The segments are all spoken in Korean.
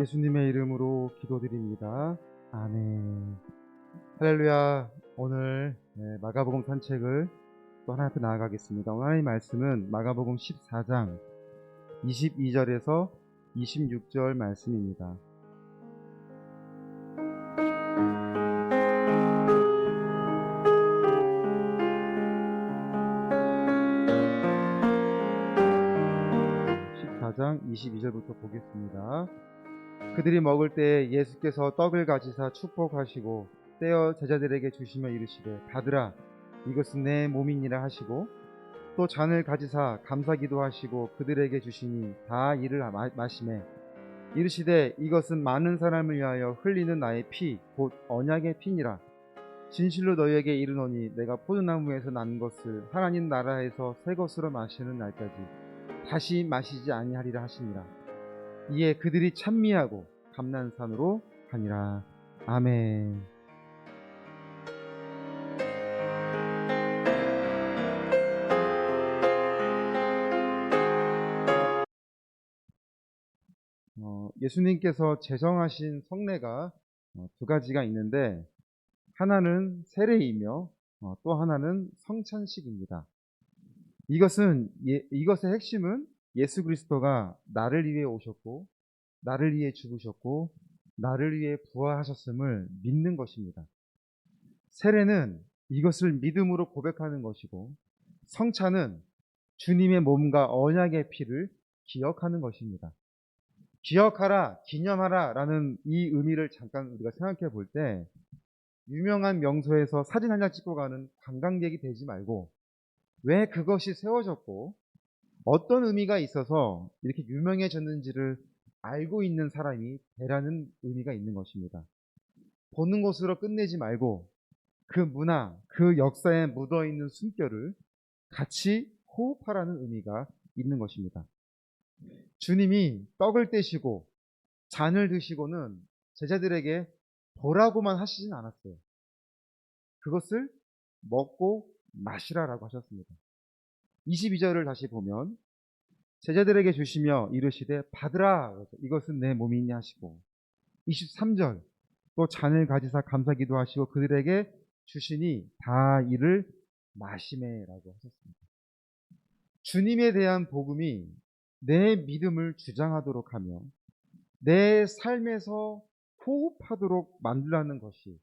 예수님의 이름으로 기도드립니다. 아멘. 할렐루야. 오늘 마가복음 산책을 또 하나님 앞에 나아가겠습니다. 오늘 하나님의 말씀은 마가복음 14장 22절에서 26절 말씀입니다. 장 22절부터 보겠습니다. 그들이 먹을 때 예수께서 떡을 가지사 축복하시고 떼어 제자들에게 주시며 이르시되 받으라 이것은 내 몸이니라 하시고 또 잔을 가지사 감사기도 하시고 그들에게 주시니 다 이를 마시매 이르시되 이것은 많은 사람을 위하여 흘리는 나의 피 곧 언약의 피니라. 진실로 너희에게 이르노니 내가 포도나무에서 난 것을 하나님 나라에서 새 것으로 마시는 날까지 다시 마시지 아니하리라 하시니라. 이에 그들이 찬미하고 감난산으로 가니라. 아멘. 예수님께서 제정하신 성례가 두 가지가 있는데 하나는 세례이며 또 하나는 성찬식입니다. 이것의 핵심은 예수 그리스도가 나를 위해 오셨고 나를 위해 죽으셨고 나를 위해 부활하셨음을 믿는 것입니다. 세례는 이것을 믿음으로 고백하는 것이고 성찬은 주님의 몸과 언약의 피를 기억하는 것입니다. 기억하라, 기념하라 라는 이 의미를 잠깐 우리가 생각해 볼 때 유명한 명소에서 사진 한 장 찍고 가는 관광객이 되지 말고 왜 그것이 세워졌고 어떤 의미가 있어서 이렇게 유명해졌는지를 알고 있는 사람이 되라는 의미가 있는 것입니다. 보는 것으로 끝내지 말고 그 문화, 그 역사에 묻어있는 숨결을 같이 호흡하라는 의미가 있는 것입니다. 주님이 떡을 떼시고 잔을 드시고는 제자들에게 보라고만 하시진 않았어요. 그것을 먹고 마시라라고 하셨습니다. 22절을 다시 보면 제자들에게 주시며 이르시되 받으라 이것은 내 몸이니 하시고 23절 또 잔을 가지사 감사기도 하시고 그들에게 주시니 다 이를 마시매라고 하셨습니다. 주님에 대한 복음이 내 믿음을 주장하도록 하며 내 삶에서 호흡하도록 만들라는 것이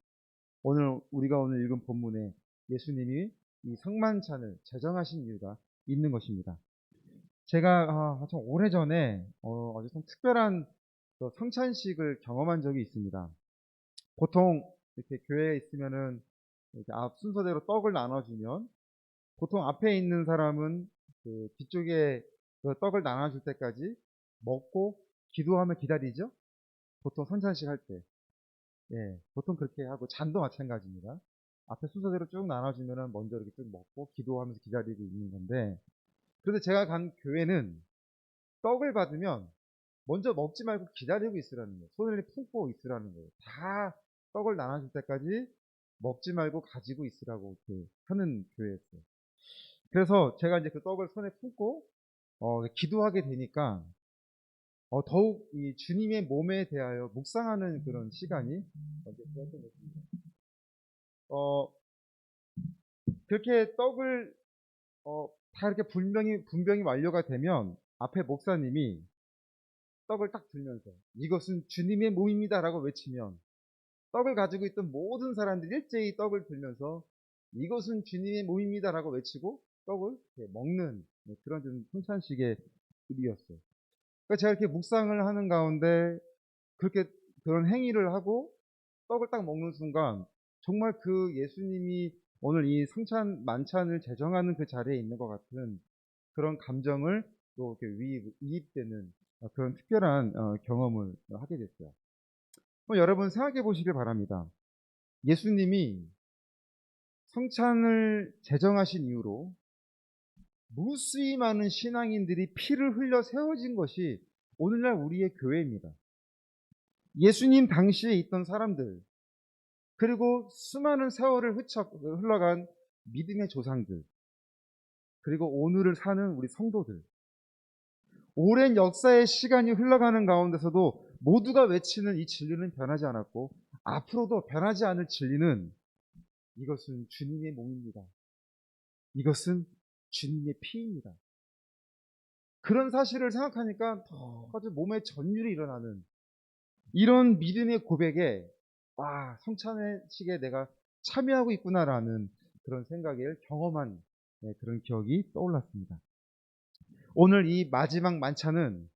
우리가 오늘 읽은 본문에 예수님이 이 성만찬을 제정하신 이유가 있는 것입니다. 제가 좀 오래전에 아주 좀 특별한 성찬식을 경험한 적이 있습니다. 보통 이렇게 교회에 있으면은 이렇게 앞 순서대로 떡을 나눠주면 보통 앞에 있는 사람은 그 뒤쪽에 그 떡을 나눠줄 때까지 먹고 기도하며 기다리죠. 보통 성찬식 할 때. 예, 보통 그렇게 하고 잔도 마찬가지입니다. 앞에 순서대로 쭉 나눠주면은 먼저 이렇게 쭉 먹고 기도하면서 기다리고 있는 건데, 그런데 제가 간 교회는 떡을 받으면 먼저 먹지 말고 기다리고 있으라는 거예요. 손을 품고 있으라는 거예요. 다 떡을 나눠줄 때까지 먹지 말고 가지고 있으라고 이렇게 하는 교회였어요. 그래서 제가 이제 그 떡을 손에 품고 기도하게 되니까 더욱 이 주님의 몸에 대하여 묵상하는 그런 시간이 되었던 것입니다. 그렇게 떡을 다 이렇게 분병이 완료가 되면 앞에 목사님이 떡을 딱 들면서 이것은 주님의 몸입니다라고 외치면 떡을 가지고 있던 모든 사람들이 일제히 떡을 들면서 이것은 주님의 몸입니다라고 외치고 떡을 먹는 그런 좀 성찬식의 일이었어요. 그러니까 제가 이렇게 묵상을 하는 가운데 그런 행위를 하고 떡을 딱 먹는 순간 정말 그 예수님이 오늘 이 만찬을 제정하는 그 자리에 있는 것 같은 그런 감정을 또 이렇게 이입되는 그런 특별한 경험을 하게 됐어요. 여러분 생각해 보시길 바랍니다. 예수님이 성찬을 제정하신 이후로 무수히 많은 신앙인들이 피를 흘려 세워진 것이 오늘날 우리의 교회입니다. 예수님 당시에 있던 사람들, 그리고 수많은 세월을 흘러간 믿음의 조상들, 그리고 오늘을 사는 우리 성도들, 오랜 역사의 시간이 흘러가는 가운데서도 모두가 외치는 이 진리는 변하지 않았고 앞으로도 변하지 않을 진리는 이것은 주님의 몸입니다. 이것은 주님의 피입니다. 그런 사실을 생각하니까 아주 몸에 전율이 일어나는 이런 믿음의 고백에 성찬의식에 내가 참여하고 있구나라는 그런 생각을 경험한 그런 기억이 떠올랐습니다. 오늘 이 마지막 만찬은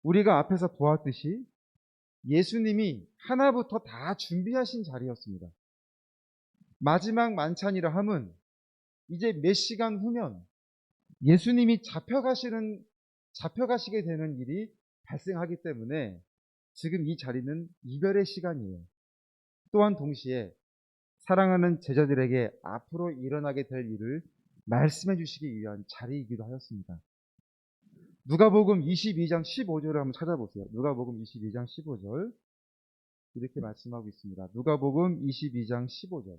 우리가 앞에서 보았듯이 예수님이 하나부터 다 준비하신 자리였습니다. 마지막 만찬이라 함은 이제 몇 시간 후면 예수님이 잡혀가시게 되는 일이 발생하기 때문에 지금 이 자리는 이별의 시간이에요. 또한 동시에 사랑하는 제자들에게 앞으로 일어나게 될 일을 말씀해 주시기 위한 자리이기도 하였습니다. 누가복음 22장 15절을 한번 찾아보세요. 누가복음 22장 15절 이렇게 말씀하고 있습니다. 누가복음 22장 15절.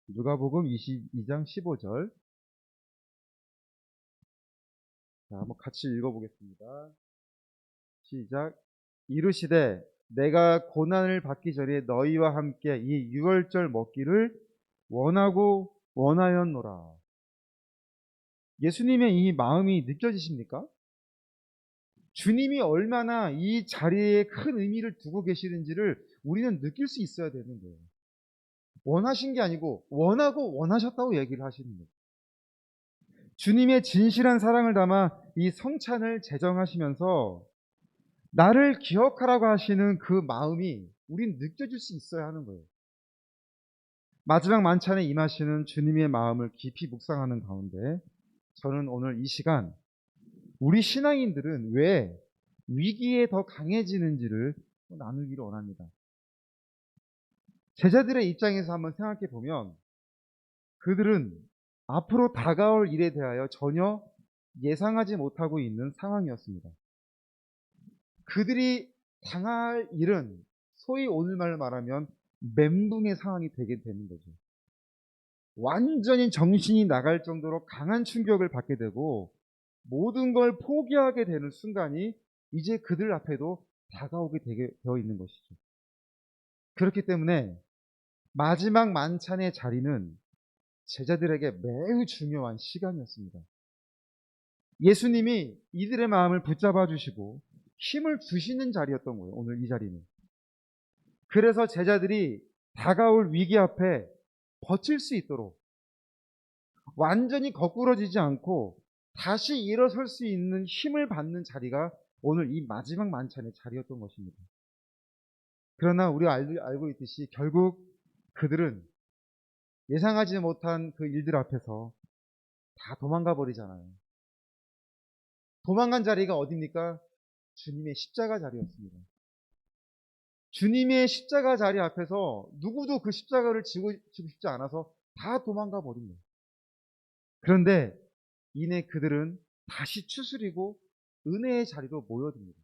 누가복음 22장 15절. 자, 한번 같이 읽어보겠습니다. 시작. 이르시되 내가 고난을 받기 전에 너희와 함께 이 유월절 먹기를 원하였노라. 예수님의 이 마음이 느껴지십니까? 주님이 얼마나 이 자리에 큰 의미를 두고 계시는지를 우리는 느낄 수 있어야 되는 거예요. 원하신 게 아니고 원하고 원하셨다고 얘기를 하시는 거예요. 주님의 진실한 사랑을 담아 이 성찬을 제정하시면서 나를 기억하라고 하시는 그 마음이 우린 느껴질 수 있어야 하는 거예요. 마지막 만찬에 임하시는 주님의 마음을 깊이 묵상하는 가운데 저는 오늘 이 시간 우리 신앙인들은 왜 위기에 더 강해지는지를 나누기를 원합니다. 제자들의 입장에서 한번 생각해 보면 그들은 앞으로 다가올 일에 대하여 전혀 예상하지 못하고 있는 상황이었습니다. 그들이 당할 일은 소위 오늘말로 말하면 멘붕의 상황이 되게 되는 거죠. 완전히 정신이 나갈 정도로 강한 충격을 받게 되고 모든 걸 포기하게 되는 순간이 이제 그들 앞에도 다가오게 되어 있는 것이죠. 그렇기 때문에 마지막 만찬의 자리는 제자들에게 매우 중요한 시간이었습니다. 예수님이 이들의 마음을 붙잡아 주시고 힘을 주시는 자리였던 거예요. 오늘 이 자리는. 그래서 제자들이 다가올 위기 앞에 버틸 수 있도록 완전히 거꾸러지지 않고 다시 일어설 수 있는 힘을 받는 자리가 오늘 이 마지막 만찬의 자리였던 것입니다. 그러나 우리가 알고 있듯이 결국 그들은 예상하지 못한 그 일들 앞에서 다 도망가 버리잖아요. 도망간 자리가 어디입니까? 주님의 십자가 자리였습니다. 주님의 십자가 자리 앞에서 누구도 그 십자가를 지고 싶지 않아서 다 도망가 버린 거예요. 그런데 이내 그들은 다시 추스리고 은혜의 자리로 모여듭니다.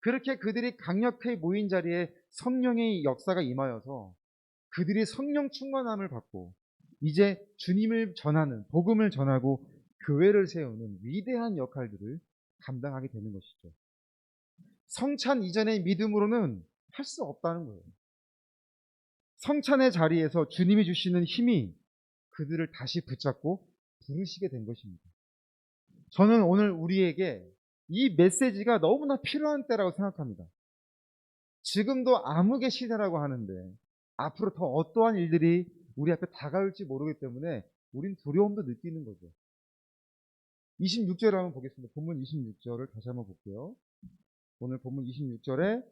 그렇게 그들이 강력하게 모인 자리에 성령의 역사가 임하여서 그들이 성령 충만함을 받고 이제 주님을 전하는, 복음을 전하고 교회를 세우는 위대한 역할들을 감당하게 되는 것이죠. 성찬 이전의 믿음으로는 할 수 없다는 거예요. 성찬의 자리에서 주님이 주시는 힘이 그들을 다시 붙잡고 부르시게 된 것입니다. 저는 오늘 우리에게 이 메시지가 너무나 필요한 때라고 생각합니다. 지금도 암흑의 시대라고 하는데 앞으로 더 어떠한 일들이 우리 앞에 다가올지 모르기 때문에 우린 두려움도 느끼는 거죠. 26절을 한번 보겠습니다. 본문 26절을 다시 한번 볼게요. 오늘 본문 26절에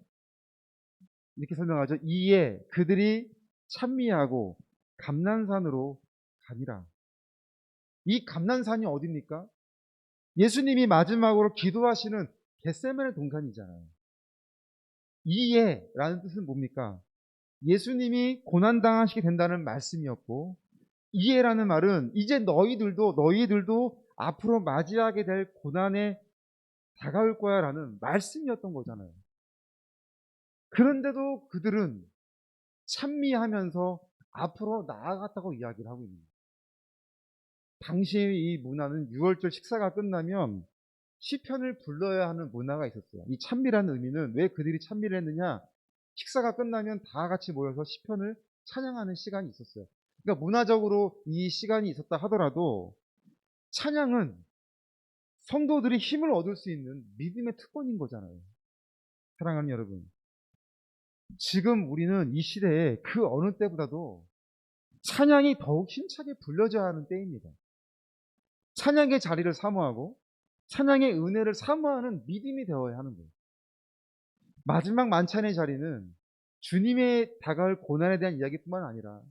이렇게 설명하죠. 이에 그들이 찬미하고 감난산으로 가니라. 이 감난산이 어디입니까? 예수님이 마지막으로 기도하시는 겟세마네 동산이잖아요. 이에라는 뜻은 뭡니까? 예수님이 고난당하시게 된다는 말씀이었고 이에라는 말은 이제 너희들도 앞으로 맞이하게 될 고난에 다가올 거야 라는 말씀이었던 거잖아요. 그런데도 그들은 찬미하면서 앞으로 나아갔다고 이야기를 하고 있는 거예요. 당시의 이 문화는 유월절 식사가 끝나면 시편을 불러야 하는 문화가 있었어요. 이 찬미라는 의미는 왜 그들이 찬미를 했느냐? 식사가 끝나면 다 같이 모여서 시편을 찬양하는 시간이 있었어요. 그러니까 문화적으로 이 시간이 있었다 하더라도 찬양은 성도들이 힘을 얻을 수 있는 믿음의 특권인 거잖아요. 사랑하는 여러분, 지금 우리는 이 시대에 그 어느 때보다도 찬양이 더욱 힘차게 불려져야 하는 때입니다. 찬양의 자리를 사모하고 찬양의 은혜를 사모하는 믿음이 되어야 하는 거예요. 마지막 만찬의 자리는 주님의 다가올 고난에 대한 이야기뿐만 아니라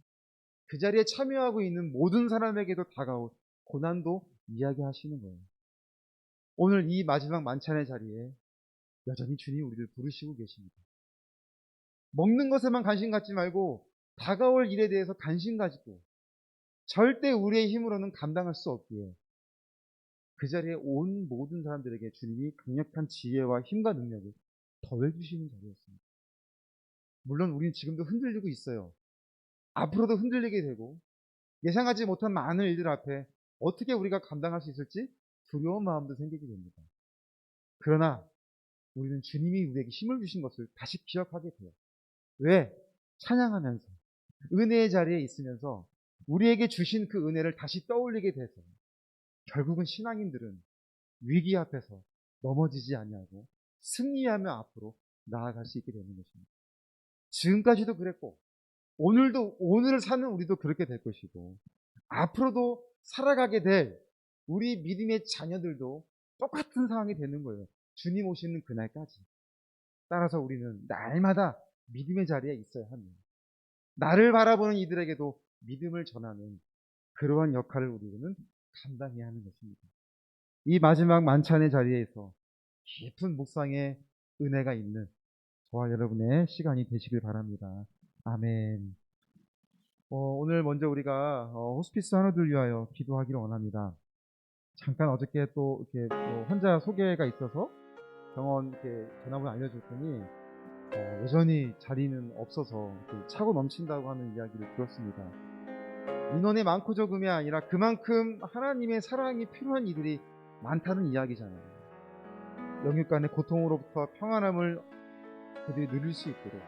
그 자리에 참여하고 있는 모든 사람에게도 다가올 고난도 이야기하시는 거예요. 오늘 이 마지막 만찬의 자리에 여전히 주님이 우리를 부르시고 계십니다. 먹는 것에만 관심 갖지 말고 다가올 일에 대해서 관심 가지고 절대 우리의 힘으로는 감당할 수 없기에 그 자리에 온 모든 사람들에게 주님이 강력한 지혜와 힘과 능력을 더해주시는 자리였습니다. 물론 우리는 지금도 흔들리고 있어요. 앞으로도 흔들리게 되고 예상하지 못한 많은 일들 앞에 어떻게 우리가 감당할 수 있을지 두려운 마음도 생기게 됩니다. 그러나 우리는 주님이 우리에게 힘을 주신 것을 다시 기억하게 돼요. 왜? 찬양하면서 은혜의 자리에 있으면서 우리에게 주신 그 은혜를 다시 떠올리게 돼서 결국은 신앙인들은 위기 앞에서 넘어지지 아니하고 승리하며 앞으로 나아갈 수 있게 되는 것입니다. 지금까지도 그랬고 오늘을 사는 우리도 그렇게 될 것이고 앞으로도 살아가게 될 우리 믿음의 자녀들도 똑같은 상황이 되는 거예요. 주님 오시는 그날까지. 따라서 우리는 날마다 믿음의 자리에 있어야 합니다. 나를 바라보는 이들에게도 믿음을 전하는 그러한 역할을 우리는 감당해야 하는 것입니다. 이 마지막 만찬의 자리에서 깊은 묵상의 은혜가 있는 저와 여러분의 시간이 되시길 바랍니다. 아멘. 오늘 먼저 우리가 호스피스 환우들 위하여 기도하기를 원합니다. 잠깐 어저께 또 이렇게 환자 소개가 있어서 병원 이렇게 전화번호 알려줬더니 여전히 자리는 없어서 차고 넘친다고 하는 이야기를 들었습니다. 인원이 많고 적음이 아니라 그만큼 하나님의 사랑이 필요한 이들이 많다는 이야기잖아요. 영육간의 고통으로부터 평안함을 그들이 누릴 수 있도록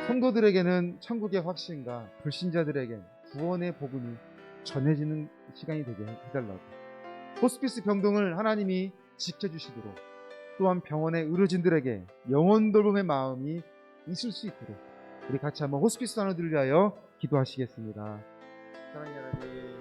성도들에게는 천국의 확신과 불신자들에게 구원의 복음이 전해지는 시간이 되게 해달라고, 호스피스 병동을 하나님이 지켜주시도록, 또한 병원의 의료진들에게 영혼 돌봄의 마음이 있을 수 있도록 우리 같이 한번 호스피스 환우들을 위하여 기도하시겠습니다. 사랑하는 여러분,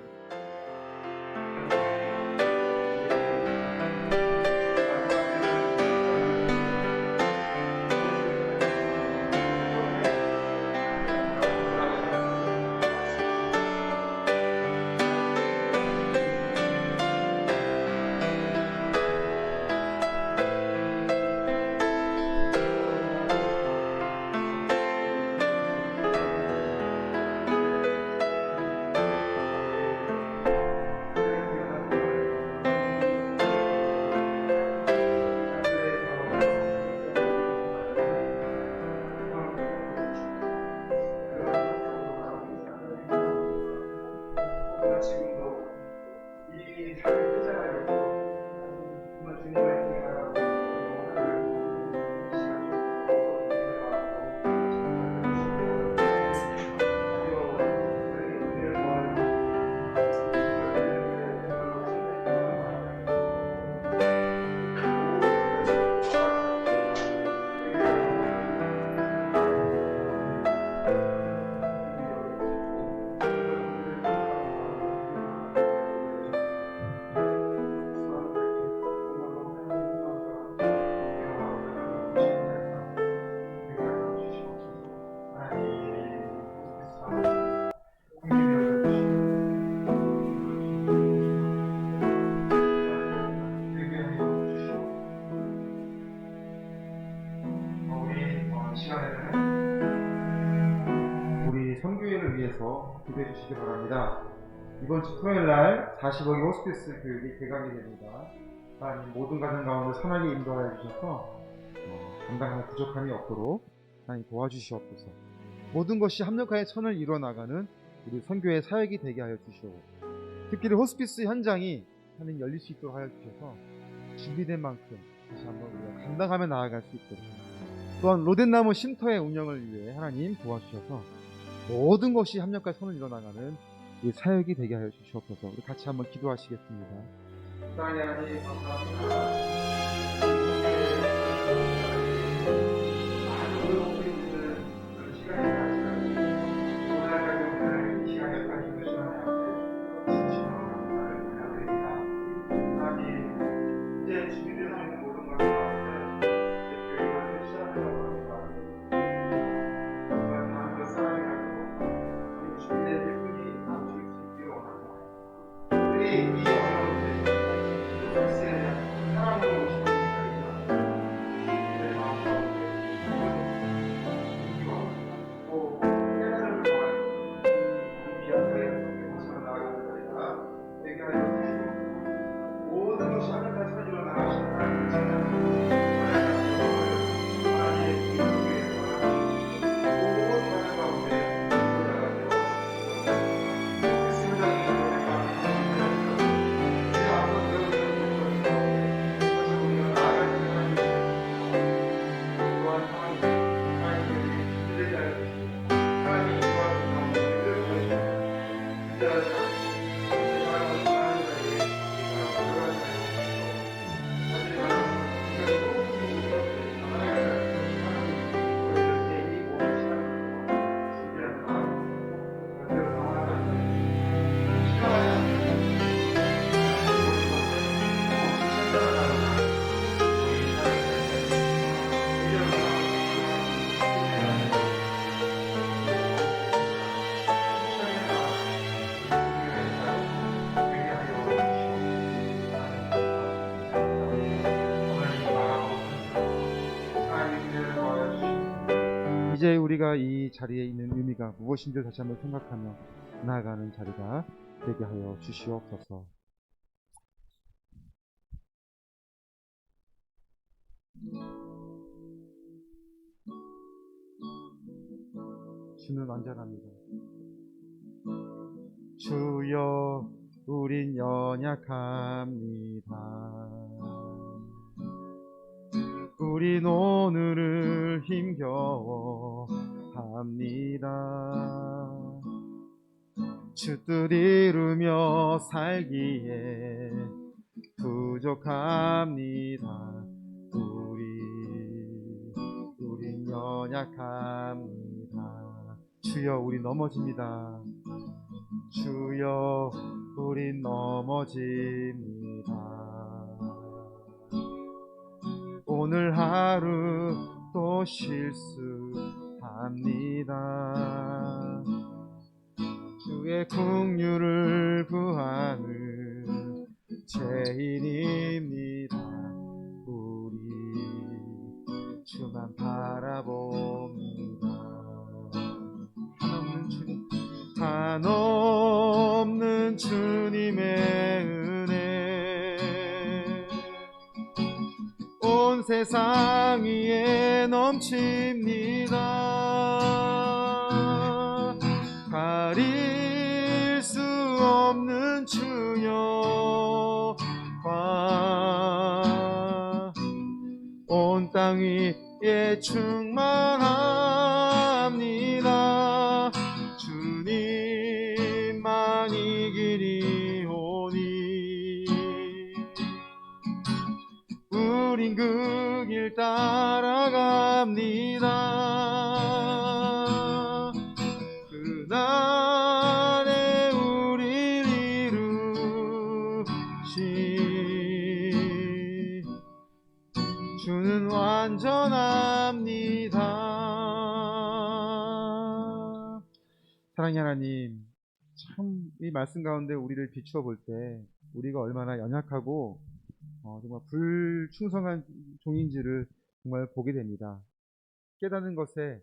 우리 선교회를 위해서 기도해 주시기 바랍니다. 이번 주 토요일날 45기 호스피스 교육이 개강이 됩니다. 하나님 모든 가정 가운데 선하게 인도하여 주셔서 감당하는 부족함이 없도록 하나님 도와주시옵소서. 모든 것이 합력하여 선을 이뤄나가는 우리 선교의 사역이 되게 하여 주시고, 특히 호스피스 현장이 하나님 열릴 수 있도록 하여 주셔서 준비된 만큼 다시 한번 우리가 감당하며 나아갈 수 있도록, 또한 로덴나무 쉼터의 운영을 위해 하나님 도와주셔서 모든 것이 합력과 선을 이뤄나가는 이 사역이 되게 하여 주시옵소서. 우리 같이 한번 기도하시겠습니다. 하나님 감사합니다. 이제 우리가 이 자리에 있는 의미가 무엇인지 다시 한번 생각하며 나아가는 자리가 되게 하여 주시옵소서. 주는 완전합니다. 주여, 우린 연약합니다. 우린 오늘을 힘겨워 합니다. 주 뜻 이루며 살기에 부족합니다. 우린 연약합니다. 주여, 우린 넘어집니다. 주여, 우린 넘어집니다. 오늘 하루 또 실수합니다. 주의 긍휼을 구하는 죄인입니다. 우리 주만 바라봅니다. 한없는 주님의 은혜 온 세상 위에 넘칩니다. 가릴 수 없는 주여 온 땅 위에 충만합니다. 주님만이 길이오니 우린 그 길 따라갑니다. 그날에 우릴 이루시 주는 완전합니다. 사랑의 하나님, 참 이 말씀 가운데 우리를 비추어 볼 때 우리가 얼마나 연약하고 정말 불충성한 종인지를 정말 보게 됩니다. 깨닫는 것에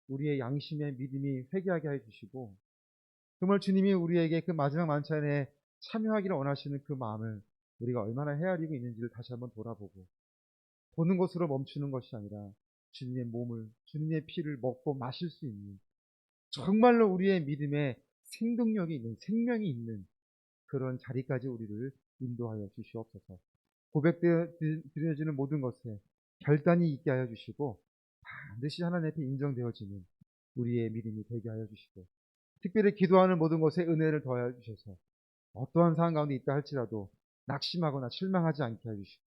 우리의 양심의 믿음이 회개하게 해주시고, 정말 주님이 우리에게 그 마지막 만찬에 참여하기를 원하시는 그 마음을 우리가 얼마나 헤아리고 있는지를 다시 한번 돌아보고, 보는 것으로 멈추는 것이 아니라 주님의 몸을, 주님의 피를 먹고 마실 수 있는 정말로 우리의 믿음에 생동력이 있는, 생명이 있는 그런 자리까지 우리를 인도하여 주시옵소서. 고백드려지는 모든 것에 결단이 있게 하여 주시고 반드시 하나님 앞에 인정되어지는 우리의 믿음이 되게 하여 주시고, 특별히 기도하는 모든 것에 은혜를 더하여 주셔서 어떠한 상황 가운데 있다 할지라도 낙심하거나 실망하지 않게 해주시고,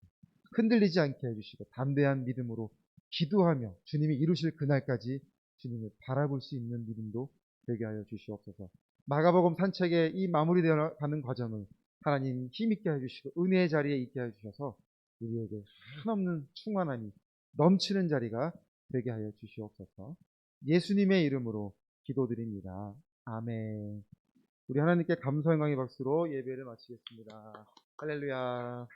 흔들리지 않게 해주시고, 담대한 믿음으로 기도하며 주님이 이루실 그날까지 주님을 바라볼 수 있는 믿음도 되게 하여 주시옵소서. 마가복음 산책의 이 마무리되어 가는 과정을 하나님 힘있게 해주시고 은혜의 자리에 있게 해주셔서 우리에게 한없는 충만함이 넘치는 자리가 되게 하여 주시옵소서. 예수님의 이름으로 기도드립니다. 아멘. 우리 하나님께 감사 영광의 박수로 예배를 마치겠습니다. 할렐루야.